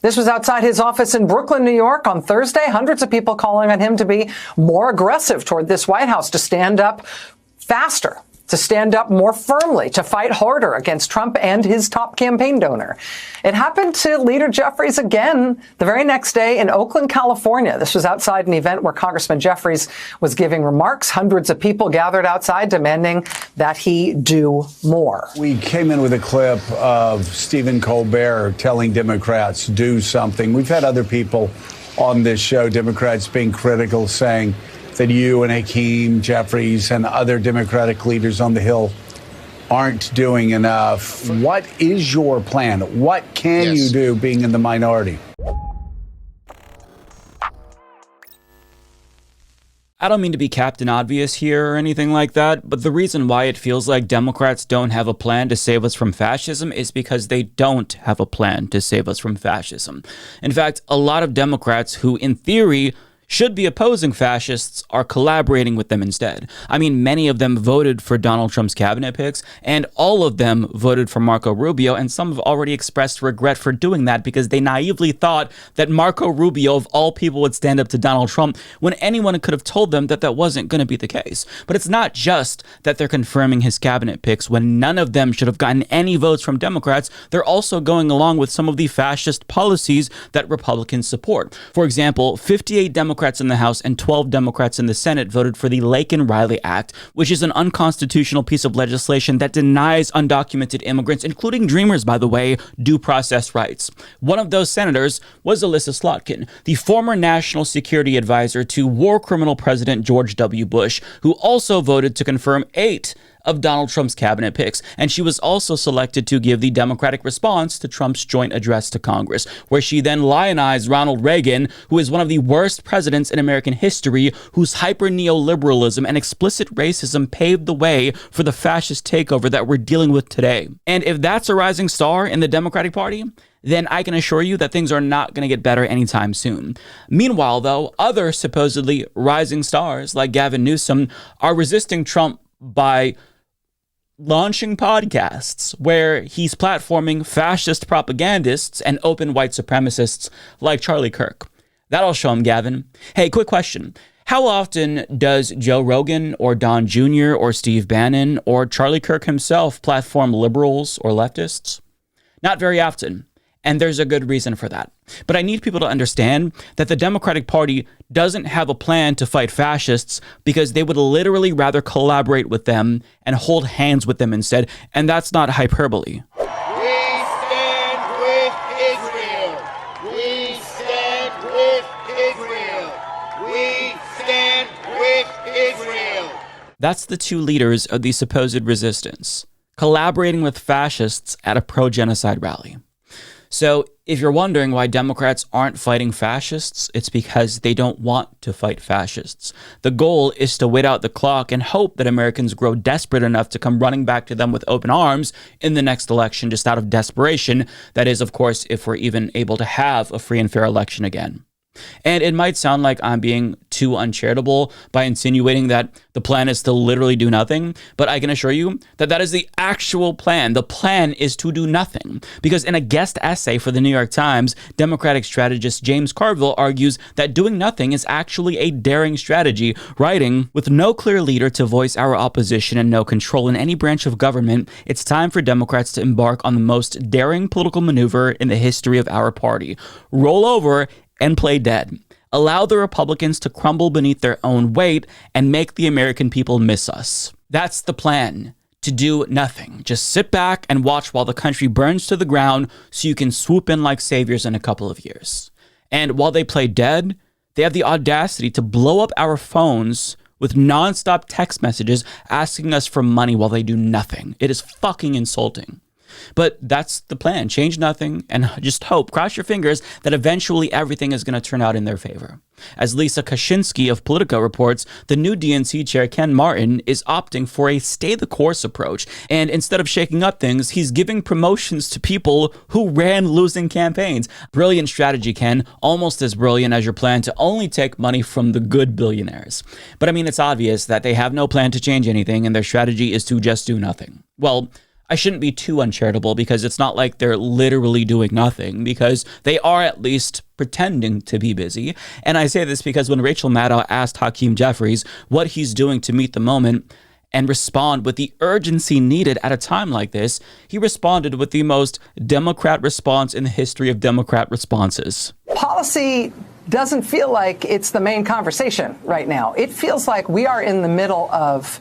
This was outside his office in Brooklyn, New York on Thursday. Hundreds of people calling on him to be more aggressive toward this White House, to stand up faster, to stand up more firmly, to fight harder against Trump and his top campaign donor. It happened to Leader Jeffries again the very next day in Oakland, California. This was outside an event where Congressman Jeffries was giving remarks. Hundreds of people gathered outside demanding that he do more. We came in with a clip of Stephen Colbert telling Democrats, do something. We've had other people on this show, Democrats being critical, saying that you and Hakeem, Jeffries, and other Democratic leaders on the Hill aren't doing enough. What is your plan? What can you do being in the minority? I don't mean to be Captain Obvious here or anything like that, but the reason why it feels like Democrats don't have a plan to save us from fascism is because they don't have a plan to save us from fascism. In fact, a lot of Democrats who, in theory, should be opposing fascists are collaborating with them instead. I mean, many of them voted for Donald Trump's cabinet picks, and all of them voted for Marco Rubio, and some have already expressed regret for doing that because they naively thought that Marco Rubio, of all people, would stand up to Donald Trump when anyone could have told them that that wasn't going to be the case. But it's not just that they're confirming his cabinet picks when none of them should have gotten any votes from Democrats. They're also going along with some of the fascist policies that Republicans support. For example, 58 Democrats in the House and 12 Democrats in the Senate voted for the Laken-Riley Act, which is an unconstitutional piece of legislation that denies undocumented immigrants, including Dreamers, by the way, due process rights. One of those senators was Alyssa Slotkin, the former national security advisor to war criminal President George W. Bush, who also voted to confirm 8 of Donald Trump's cabinet picks, and she was also selected to give the Democratic response to Trump's joint address to Congress, where she then lionized Ronald Reagan, who is one of the worst presidents in American history, whose hyper-neoliberalism and explicit racism paved the way for the fascist takeover that we're dealing with today. And if that's a rising star in the Democratic Party, then I can assure you that things are not going to get better anytime soon. Meanwhile, though, other supposedly rising stars like Gavin Newsom are resisting Trump by launching podcasts where he's platforming fascist propagandists and open white supremacists like Charlie Kirk. That'll show him, Gavin. Hey, quick question. How often does Joe Rogan or Don Jr. or Steve Bannon or Charlie Kirk himself platform liberals or leftists? Not very often. And there's a good reason for that. But I need people to understand that the Democratic Party doesn't have a plan to fight fascists because they would literally rather collaborate with them and hold hands with them instead. And that's not hyperbole. We stand with Israel. We stand with Israel. We stand with Israel. That's the two leaders of the supposed resistance, collaborating with fascists at a pro-genocide rally. So if you're wondering why Democrats aren't fighting fascists, it's because they don't want to fight fascists. The goal is to wait out the clock and hope that Americans grow desperate enough to come running back to them with open arms in the next election, just out of desperation. That is, of course, if we're even able to have a free and fair election again. And it might sound like I'm being too uncharitable by insinuating that the plan is to literally do nothing, but I can assure you that that is the actual plan. The plan is to do nothing. Because in a guest essay for the New York Times, Democratic strategist James Carville argues that doing nothing is actually a daring strategy, writing, "With no clear leader to voice our opposition and no control in any branch of government, it's time for Democrats to embark on the most daring political maneuver in the history of our party. Roll over and play dead. Allow the Republicans to crumble beneath their own weight and make the American people miss us." That's the plan. To do nothing. Just sit back and watch while the country burns to the ground so you can swoop in like saviors in a couple of years. And while they play dead, they have the audacity to blow up our phones with nonstop text messages asking us for money while they do nothing. It is fucking insulting. But that's the plan. Change nothing and just hope, cross your fingers, that eventually everything is going to turn out in their favor. As Lisa Kaczynski of Politico reports, the new DNC chair Ken Martin is opting for a stay-the-course approach. And instead of shaking up things, he's giving promotions to people who ran losing campaigns. Brilliant strategy, Ken. Almost as brilliant as your plan to only take money from the good billionaires. But I mean, it's obvious that they have no plan to change anything and their strategy is to just do nothing. Well, I shouldn't be too uncharitable because it's not like they're literally doing nothing, because they are at least pretending to be busy. And I say this because when Rachel Maddow asked Hakeem Jeffries what he's doing to meet the moment and respond with the urgency needed at a time like this, he responded with the most Democrat response in the history of Democrat responses. Policy doesn't feel like it's the main conversation right now. It feels like we are in the middle of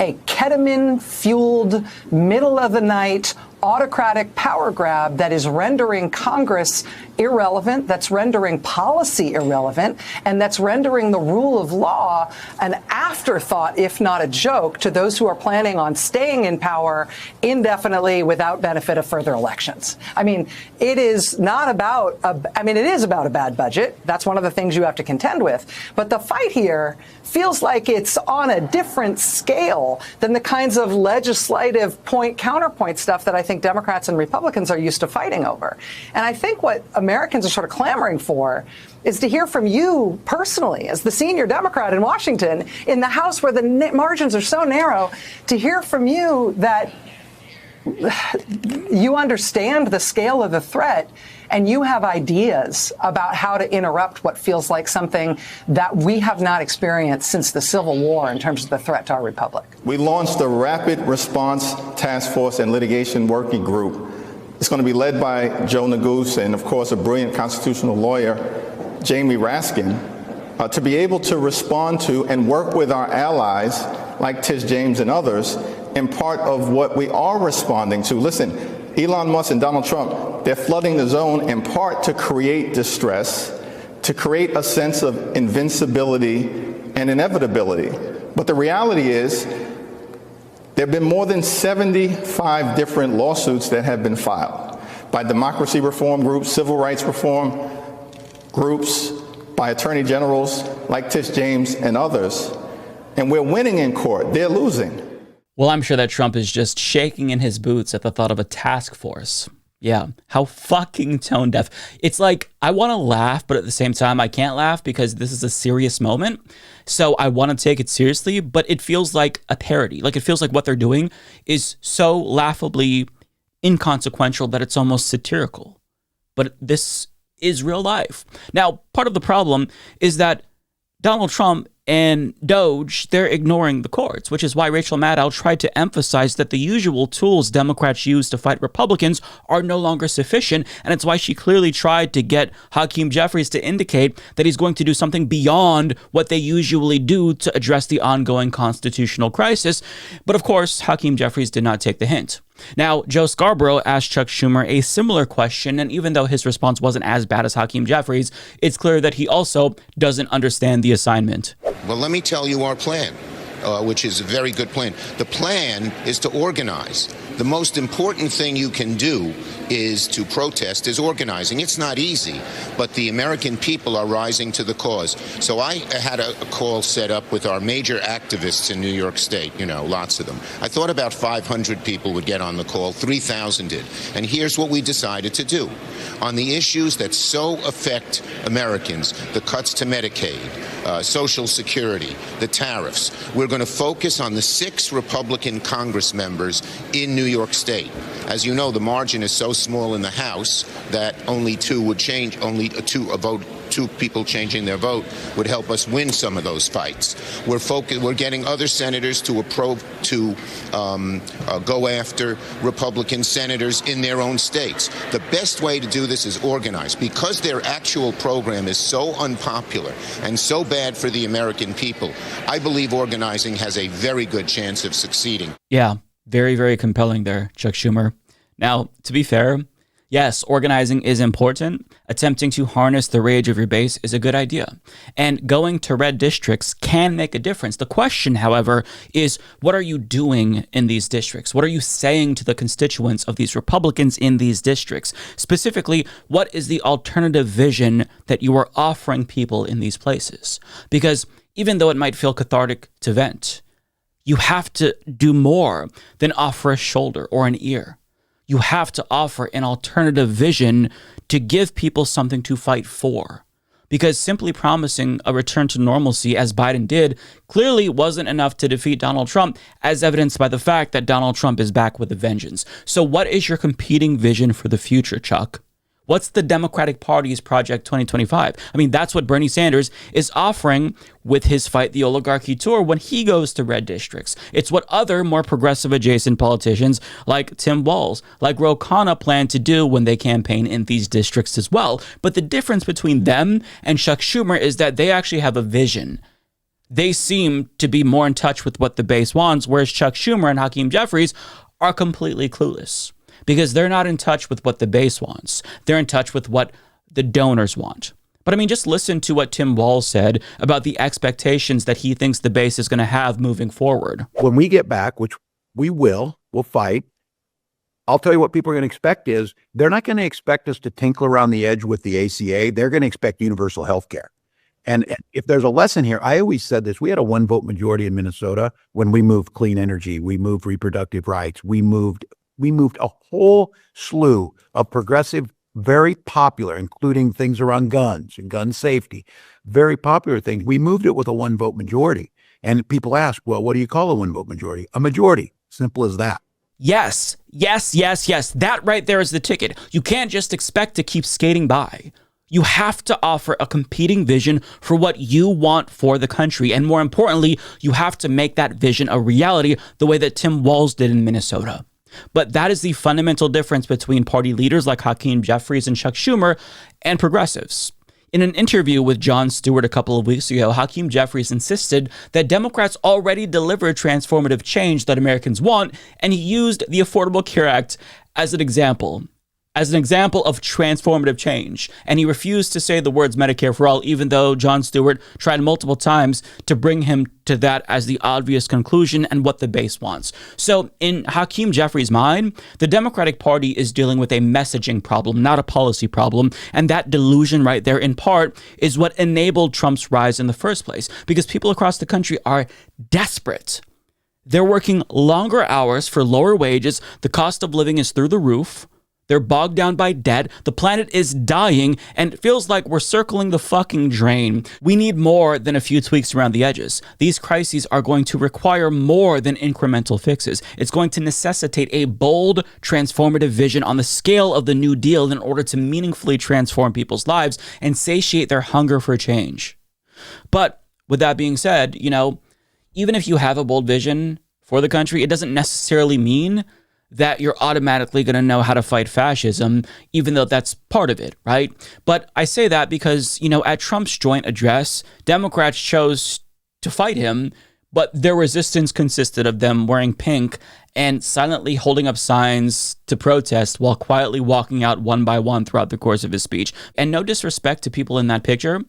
a ketamine-fueled, middle-of-the-night, autocratic power grab that is rendering Congress irrelevant, that's rendering policy irrelevant, and that's rendering the rule of law an afterthought, if not a joke, to those who are planning on staying in power indefinitely without benefit of further elections. I mean, it is not about, it is about a bad budget. That's one of the things you have to contend with. But the fight here feels like it's on a different scale than the kinds of legislative point-counterpoint stuff that I think Democrats and Republicans are used to fighting over. And I think what Americans are sort of clamoring for is to hear from you personally, as the senior Democrat in Washington, in the House where the margins are so narrow, to hear from you that you understand the scale of the threat and you have ideas about how to interrupt what feels like something that we have not experienced since the Civil War in terms of the threat to our republic. We launched a Rapid Response Task Force and Litigation Working Group. It's going to be led by Joe Neguse and, of course, a brilliant constitutional lawyer, Jamie Raskin, to be able to respond to and work with our allies like Tish James and others in part of what we are responding to. Listen, Elon Musk and Donald Trump, they're flooding the zone in part to create distress, to create a sense of invincibility and inevitability. But the reality is, there have been more than 75 different lawsuits that have been filed by democracy reform groups, civil rights reform groups, by attorney generals like Tish James and others. And we're winning in court. They're losing. Well, I'm sure that Trump is just shaking in his boots at the thought of a task force. Yeah, how fucking tone deaf. It's like, I want to laugh, but at the same time, I can't laugh because this is a serious moment. So I want to take it seriously, but it feels like a parody. Like, it feels like what they're doing is so laughably inconsequential that it's almost satirical. But this is real life. Now, part of the problem is that Donald Trump and Doge, they're ignoring the courts, which is why Rachel Maddow tried to emphasize that the usual tools Democrats use to fight Republicans are no longer sufficient, and it's why she clearly tried to get Hakeem Jeffries to indicate that he's going to do something beyond what they usually do to address the ongoing constitutional crisis. But of course, Hakeem Jeffries did not take the hint. Now, Joe Scarborough asked Chuck Schumer a similar question, and even though his response wasn't as bad as Hakeem Jeffries, it's clear that he also doesn't understand the assignment. Well, let me tell you our plan, which is a very good plan. The plan is to organize. The most important thing you can do is to protest, is organizing. It's not easy, but the American people are rising to the cause. So I had a call set up with our major activists in New York State, lots of them. I thought about 500 people would get on the call, 3,000 did. And here's what we decided to do. On the issues that so affect Americans, the cuts to Medicaid, Social Security, the tariffs, we're going to focus on the 6 Republican Congress members in New York State. As you know, the margin is so small in the House that only 2 would change, two people changing their vote would help us win some of those fights. We're getting other senators to go after Republican senators in their own states. The best way to do this is organize. Because their actual program is so unpopular and so bad for the American people, I believe organizing has a very good chance of succeeding. Yeah, very, very compelling there, Chuck Schumer. Now, to be fair, yes, organizing is important. Attempting to harness the rage of your base is a good idea. And going to red districts can make a difference. The question, however, is what are you doing in these districts? What are you saying to the constituents of these Republicans in these districts? Specifically, what is the alternative vision that you are offering people in these places? Because even though it might feel cathartic to vent, you have to do more than offer a shoulder or an ear. You have to offer an alternative vision to give people something to fight for. because simply promising a return to normalcy, as Biden did, clearly wasn't enough to defeat Donald Trump, as evidenced by the fact that Donald Trump is back with a vengeance. So what is your competing vision for the future, Chuck? What's the Democratic Party's Project 2025? I mean, that's what Bernie Sanders is offering with his Fight the Oligarchy tour when he goes to red districts. It's what other more progressive adjacent politicians like Tim Walz, like Ro Khanna plan to do when they campaign in these districts as well. But the difference between them and Chuck Schumer is that they actually have a vision. They seem to be more in touch with what the base wants, whereas Chuck Schumer and Hakeem Jeffries are completely clueless. Because they're not in touch with what the base wants. They're in touch with what the donors want. But I mean, just listen to what Tim Walz said about the expectations that he thinks the base is going to have moving forward. When we get back, which we'll fight, I'll tell you what people are going to expect is they're not going to expect us to tinkle around the edge with the ACA. They're going to expect universal health care. And if there's a lesson here, I always said this, we had a 1-vote majority in Minnesota when we moved clean energy, we moved reproductive rights, we moved a whole slew of progressive, very popular, including things around guns and gun safety, very popular things. We moved it with a 1-vote majority. And people ask, well, what do you call a 1-vote majority? A majority. Simple as that. Yes. That right there is the ticket. You can't just expect to keep skating by. You have to offer a competing vision for what you want for the country. And more importantly, you have to make that vision a reality the way that Tim Walz did in Minnesota. But that is the fundamental difference between party leaders like Hakeem Jeffries and Chuck Schumer and progressives. In an interview with Jon Stewart a couple of weeks ago, Hakeem Jeffries insisted that Democrats already deliver transformative change that Americans want, and he used the Affordable Care Act as an example of transformative change. And he refused to say the words Medicare for all, even though Jon Stewart tried multiple times to bring him to that as the obvious conclusion and what the base wants. So in Hakeem Jeffries' mind, the Democratic Party is dealing with a messaging problem, not a policy problem. And that delusion right there, in part, is what enabled Trump's rise in the first place, because people across the country are desperate. They're working longer hours for lower wages. The cost of living is through the roof. They're bogged down by debt. The planet is dying, and it feels like we're circling the fucking drain. We need more than a few tweaks around the edges. These crises are going to require more than incremental fixes. It's going to necessitate a bold, transformative vision on the scale of the New Deal in order to meaningfully transform people's lives and satiate their hunger for change. But with that being said, even if you have a bold vision for the country, it doesn't necessarily mean that you're automatically going to know how to fight fascism, even though that's part of it, right? But I say that because, at Trump's joint address, Democrats chose to fight him, but their resistance consisted of them wearing pink and silently holding up signs to protest while quietly walking out one by one throughout the course of his speech. And no disrespect to people in that picture,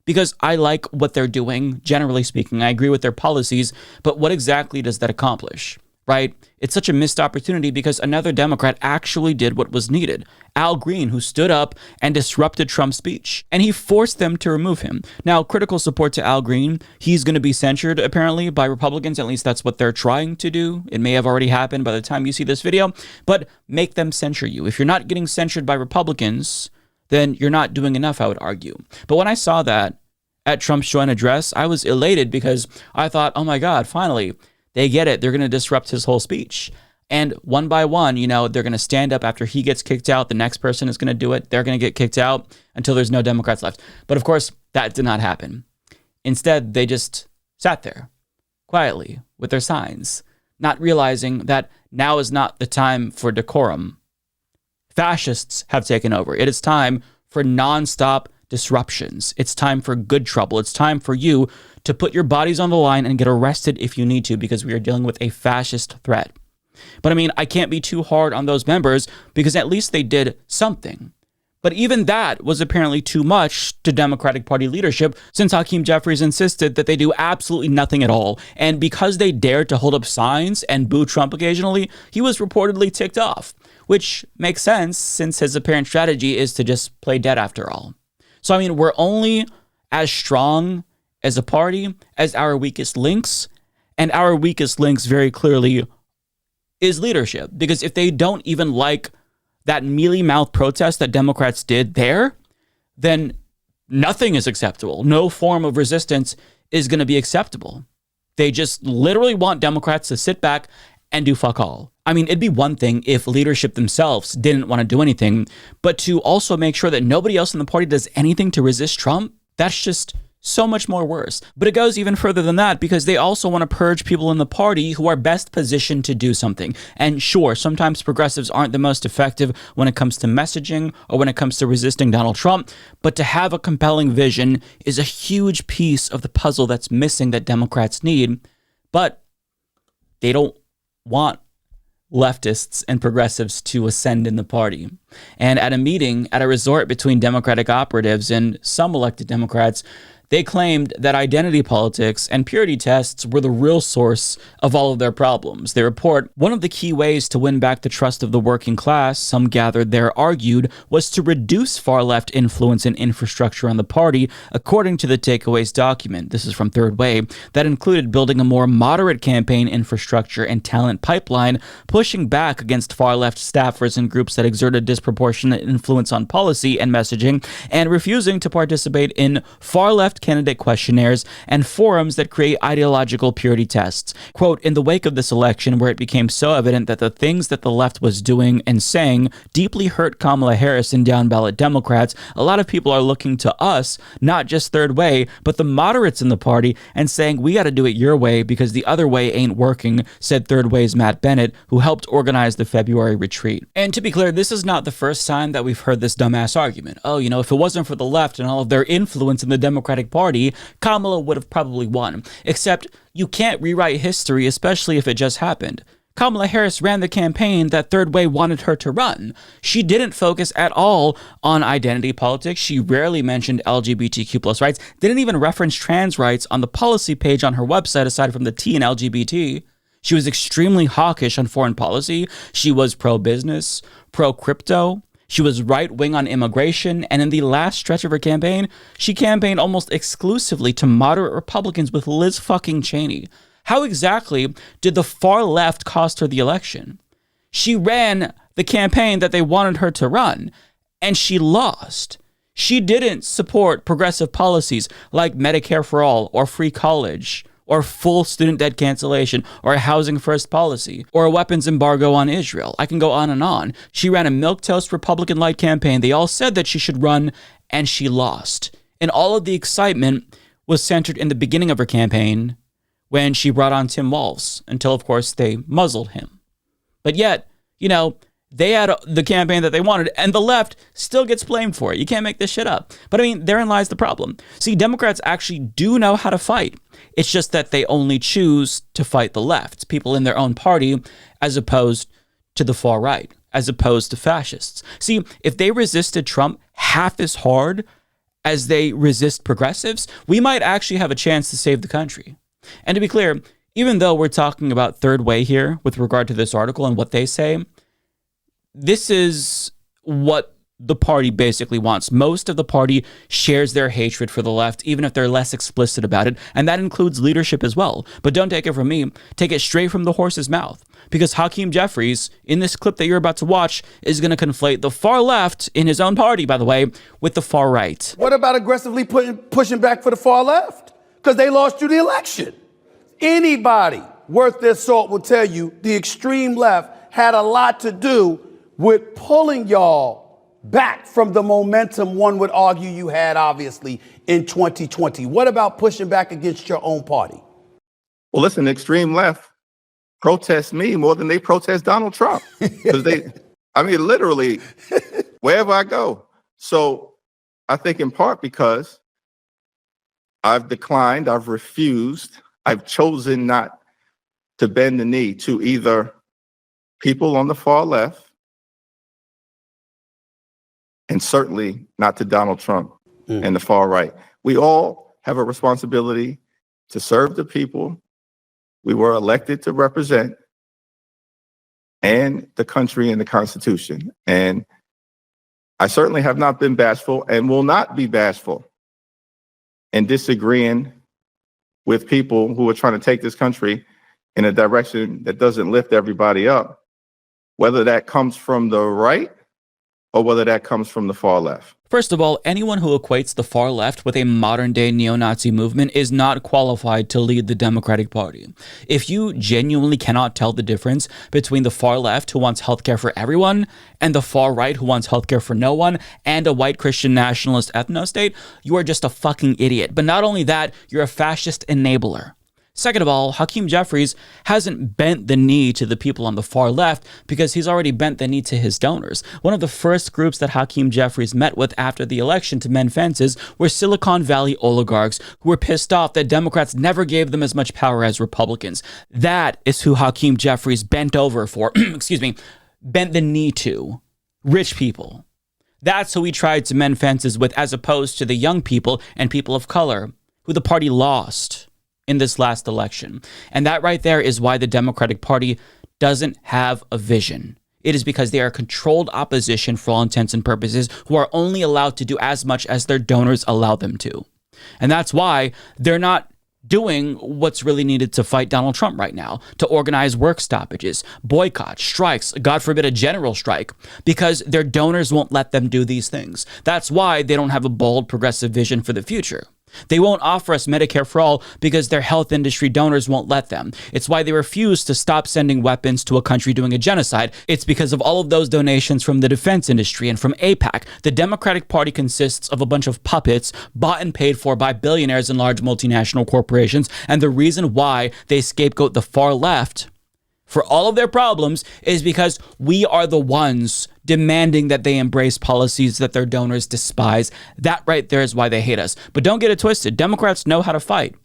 because I like what they're doing, generally speaking. I agree with their policies, but what exactly does that accomplish? Right? It's such a missed opportunity because another Democrat actually did what was needed. Al Green, who stood up and disrupted Trump's speech, and he forced them to remove him. Now, critical support to Al Green, he's going to be censured apparently by Republicans. At least that's what they're trying to do. It may have already happened by the time you see this video, but make them censure you. If you're not getting censured by Republicans, then you're not doing enough, I would argue. But when I saw that at Trump's joint address, I was elated because I thought, oh my God, finally, they get it. They're going to disrupt his whole speech. And one by one, they're going to stand up after he gets kicked out. The next person is going to do it. They're going to get kicked out until there's no Democrats left. But of course, that did not happen. Instead, they just sat there quietly with their signs, not realizing that now is not the time for decorum. Fascists have taken over. It is time for nonstop disruptions. It's time for good trouble. It's time for you to put your bodies on the line and get arrested if you need to, because we are dealing with a fascist threat. But I can't be too hard on those members because at least they did something. But even that was apparently too much to Democratic Party leadership, since Hakeem Jeffries insisted that they do absolutely nothing at all. And because they dared to hold up signs and boo Trump occasionally, he was reportedly ticked off, which makes sense since his apparent strategy is to just play dead after all. So, we're only as strong as a party as our weakest links, and our weakest links very clearly is leadership. Because if they don't even like that mealy-mouthed protest that Democrats did there, then nothing is acceptable. No form of resistance is going to be acceptable. They just literally want Democrats to sit back and do fuck all. I mean, it'd be one thing if leadership themselves didn't want to do anything, but to also make sure that nobody else in the party does anything to resist Trump, that's just so much more worse. But it goes even further than that, because they also want to purge people in the party who are best positioned to do something. And sure, sometimes progressives aren't the most effective when it comes to messaging or when it comes to resisting Donald Trump, but to have a compelling vision is a huge piece of the puzzle that's missing that Democrats need. But they don't want leftists and progressives to ascend in the party. And at a meeting at a resort between Democratic operatives and some elected Democrats, they claimed that identity politics and purity tests were the real source of all of their problems. They report, one of the key ways to win back the trust of the working class, some gathered there argued, was to reduce far-left influence and infrastructure on the party, according to the Takeaways document. This is from Third Way. That included building a more moderate campaign infrastructure and talent pipeline, pushing back against far-left staffers and groups that exerted disproportionate influence on policy and messaging, and refusing to participate in far-left candidate questionnaires and forums that create ideological purity tests. Quote, in the wake of this election, where it became so evident that the things that the left was doing and saying deeply hurt Kamala Harris and down-ballot Democrats, a lot of people are looking to us, not just Third Way, but the moderates in the party, and saying, we got to do it your way because the other way ain't working, said Third Way's Matt Bennett, who helped organize the February retreat. And to be clear, this is not the first time that we've heard this dumbass argument. Oh, you know, if it wasn't for the left and all of their influence in the Democratic Party, Kamala would have probably won. Except you can't rewrite history, especially if it just happened. Kamala Harris ran the campaign that Third Way wanted her to run. She didn't focus at all on identity politics. She rarely mentioned LGBTQ plus rights, didn't even reference trans rights on the policy page on her website aside from the T in LGBT. She was extremely hawkish on foreign policy. She was pro-business, pro-crypto. She was right-wing on immigration, and in the last stretch of her campaign, she campaigned almost exclusively to moderate Republicans with Liz fucking Cheney. How exactly did the far left cost her the election? She ran the campaign that they wanted her to run, and she lost. She didn't support progressive policies like Medicare for all or free college or full student debt cancellation, or a housing first policy, or a weapons embargo on Israel. I can go on and on. She ran a milquetoast Republican-led campaign. They all said that she should run, and she lost. And all of the excitement was centered in the beginning of her campaign when she brought on Tim Walz, until, of course, they muzzled him. But yet, you know, they had the campaign that they wanted, and the left still gets blamed for it. You can't make this shit up. But I mean, therein lies the problem. See, Democrats actually do know how to fight. It's just that they only choose to fight the left, people in their own party, as opposed to the far right, as opposed to fascists. See, if they resisted Trump half as hard as they resist progressives, we might actually have a chance to save the country. And to be clear, even though we're talking about Third Way here with regard to this article and what they say, this is what the party basically wants. Most of the party shares their hatred for the left, even if they're less explicit about it, and that includes leadership as well. But don't take it from me, take it straight from the horse's mouth, because Hakeem Jeffries, in this clip that you're about to watch, is going to conflate the far left, in his own party, by the way, with the far right. What about aggressively pushing back for the far left? Because they lost you the election. Anybody worth their salt will tell you the extreme left had a lot to do with pulling y'all back from the momentum one would argue you had, obviously, in 2020. What about pushing back against your own party? Well, listen, the extreme left protests me more than they protest Donald Trump. Because literally, wherever I go. So I think in part because I've declined, I've refused, I've chosen not to bend the knee to either people on the far left, and certainly not to Donald Trump and the far right. We all have a responsibility to serve the people we were elected to represent and the country and the Constitution. And I certainly have not been bashful and will not be bashful in disagreeing with people who are trying to take this country in a direction that doesn't lift everybody up, whether that comes from the right or whether that comes from the far left. First of all, anyone who equates the far left with a modern-day neo-Nazi movement is not qualified to lead the Democratic Party. If you genuinely cannot tell the difference between the far left, who wants healthcare for everyone, and the far right, who wants healthcare for no one, and a white Christian nationalist ethno-state, you are just a fucking idiot. But not only that, you're a fascist enabler. Second of all, Hakeem Jeffries hasn't bent the knee to the people on the far left because he's already bent the knee to his donors. One of the first groups that Hakeem Jeffries met with after the election to mend fences were Silicon Valley oligarchs who were pissed off that Democrats never gave them as much power as Republicans. That is who Hakeem Jeffries bent over for, bent the knee to. Rich people. That's who he tried to mend fences with, as opposed to the young people and people of color who the party lost in this last election. And that right there is why the Democratic Party doesn't have a vision. It is because they are controlled opposition for all intents and purposes, who are only allowed to do as much as their donors allow them to. And that's why they're not doing what's really needed to fight Donald Trump right now, to organize work stoppages, boycotts, strikes, God forbid a general strike, because their donors won't let them do these things. That's why they don't have a bold progressive vision for the future. They won't offer us Medicare for all because their health industry donors won't let them. It's why they refuse to stop sending weapons to a country doing a genocide. It's because of all of those donations from the defense industry and from AIPAC. The Democratic Party consists of a bunch of puppets bought and paid for by billionaires and large multinational corporations. And the reason why they scapegoat the far left for all of their problems is because we are the ones demanding that they embrace policies that their donors despise. That right there is why they hate us. But don't get it twisted. Democrats know how to fight.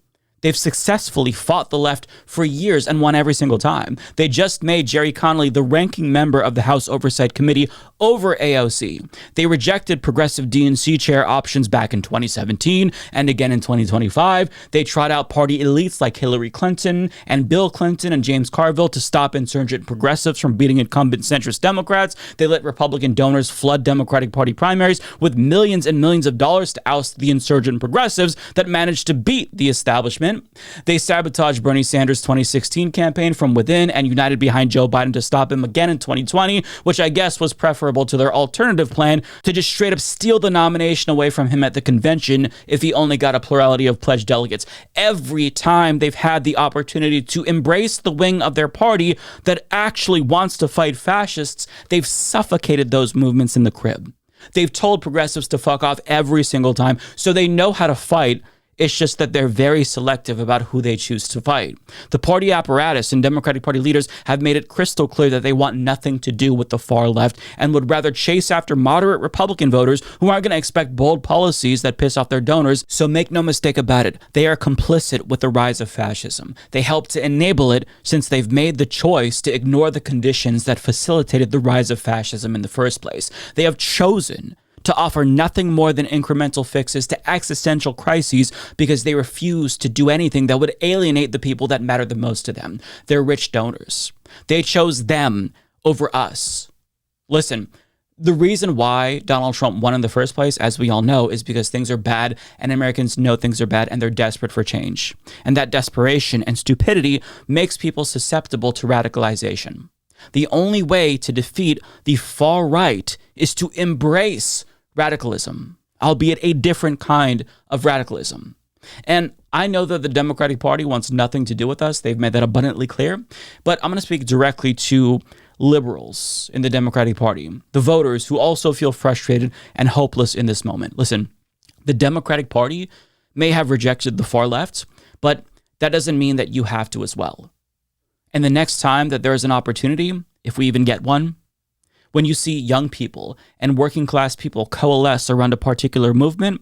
They've successfully fought the left for years and won every single time. They just made Jerry Connolly the ranking member of the House Oversight Committee over AOC. They rejected progressive DNC chair options back in 2017 and again in 2025. They trot out party elites like Hillary Clinton and Bill Clinton and James Carville to stop insurgent progressives from beating incumbent centrist Democrats. They let Republican donors flood Democratic Party primaries with millions and millions of dollars to oust the insurgent progressives that managed to beat the establishment. They sabotaged Bernie Sanders' 2016 campaign from within and united behind Joe Biden to stop him again in 2020, which I guess was preferable to their alternative plan to just straight up steal the nomination away from him at the convention if he only got a plurality of pledged delegates. Every time they've had the opportunity to embrace the wing of their party that actually wants to fight fascists, they've suffocated those movements in the crib. They've told progressives to fuck off every single time, so they know how to fight. It's just that they're very selective about who they choose to fight. The party apparatus and Democratic Party leaders have made it crystal clear that they want nothing to do with the far left and would rather chase after moderate Republican voters who aren't going to expect bold policies that piss off their donors. So make no mistake about it, they are complicit with the rise of fascism. They help to enable it since they've made the choice to ignore the conditions that facilitated the rise of fascism in the first place. They have chosen to offer nothing more than incremental fixes to existential crises because they refuse to do anything that would alienate the people that matter the most to them, their rich donors. They chose them over us. Listen, the reason why Donald Trump won in the first place, as we all know, is because things are bad and Americans know things are bad and they're desperate for change. And that desperation and stupidity makes people susceptible to radicalization. The only way to defeat the far right is to embrace radicalism, albeit a different kind of radicalism. And I know that the Democratic Party wants nothing to do with us. They've made that abundantly clear. But I'm going to speak directly to liberals in the Democratic Party, the voters who also feel frustrated and hopeless in this moment. Listen, the Democratic Party may have rejected the far left, but that doesn't mean that you have to as well. And the next time that there is an opportunity, if we even get one, when you see young people and working class people coalesce around a particular movement,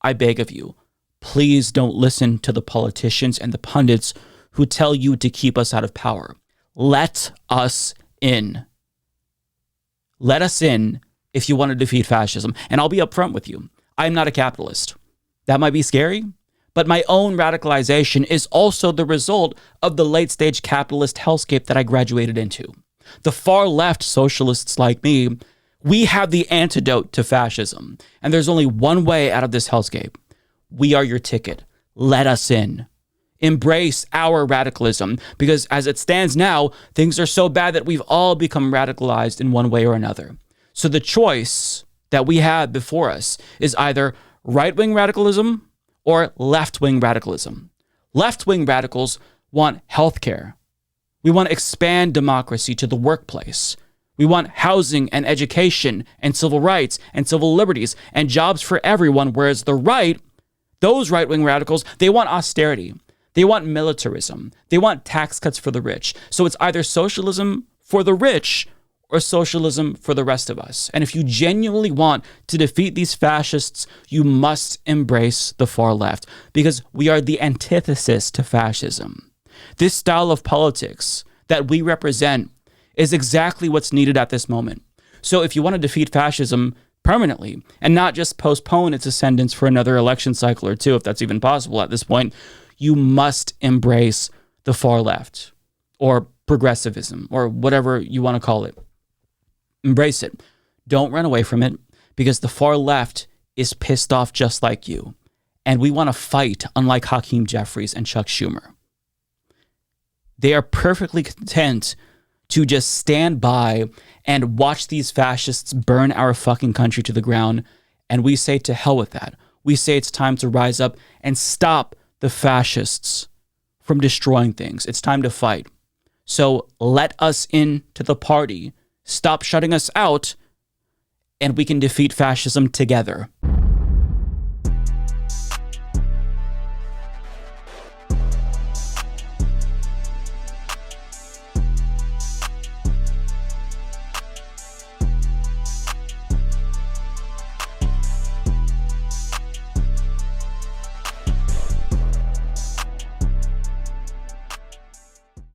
I beg of you, please don't listen to the politicians and the pundits who tell you to keep us out of power. Let us in. Let us in if you want to defeat fascism. And I'll be upfront with you. I'm not a capitalist. That might be scary, but my own radicalization is also the result of the late-stage capitalist hellscape that I graduated into. The far left socialists like me, we have the antidote to fascism. And there's only one way out of this hellscape. We are your ticket. Let us in. Embrace our radicalism, because as it stands now, things are so bad that we've all become radicalized in one way or another. So the choice that we have before us is either right-wing radicalism or left-wing radicalism. Left-wing radicals want healthcare. We want to expand democracy to the workplace. We want housing and education and civil rights and civil liberties and jobs for everyone, whereas the right, those right-wing radicals, they want austerity. They want militarism. They want tax cuts for the rich. So it's either socialism for the rich or socialism for the rest of us. And if you genuinely want to defeat these fascists, you must embrace the far left, because we are the antithesis to fascism. This style of politics that we represent is exactly what's needed at this moment. So if you want to defeat fascism permanently and not just postpone its ascendance for another election cycle or two, if that's even possible at this point, you must embrace the far left or progressivism or whatever you want to call it. Embrace it. Don't run away from it, because the far left is pissed off just like you. And we want to fight, unlike Hakeem, Jeffries, and Chuck Schumer. They are perfectly content to just stand by and watch these fascists burn our fucking country to the ground. And we say to hell with that. We say it's time to rise up and stop the fascists from destroying things. It's time to fight. So let us into the party. Stop shutting us out, and we can defeat fascism together.